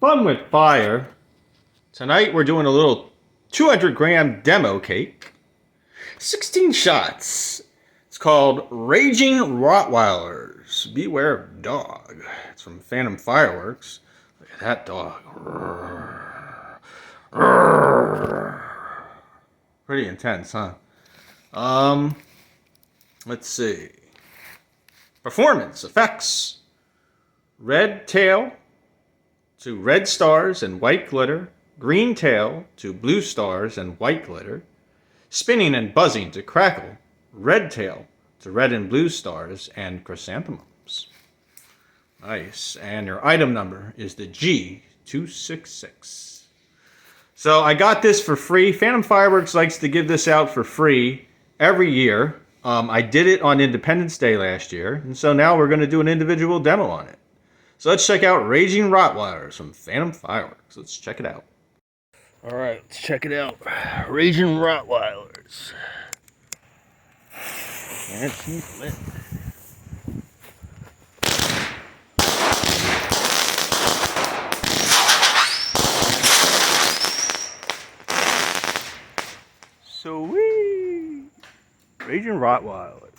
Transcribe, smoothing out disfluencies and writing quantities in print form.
Fun with fire. Tonight we're doing a little 200-gram demo cake. 16 shots. It's called Raging Rottweilers. Beware of dog. It's from Phantom Fireworks. Look at that dog. Pretty intense, huh? Let's see. Performance effects. Red tail to red stars and white glitter. Green tail to blue stars and white glitter. Spinning and buzzing to crackle. Red tail to red and blue stars and chrysanthemums. Nice. And your item number is the G266. So I got this for free. Phantom Fireworks likes to give this out for free every year. I did it on Independence Day last year, and so now we're going to do an individual demo on it. So let's check out Raging Rottweilers from Phantom Fireworks. Let's check it out. All right, let's check it out. Raging Rottweilers. And she's lit. Sweet. Raging Rottweilers.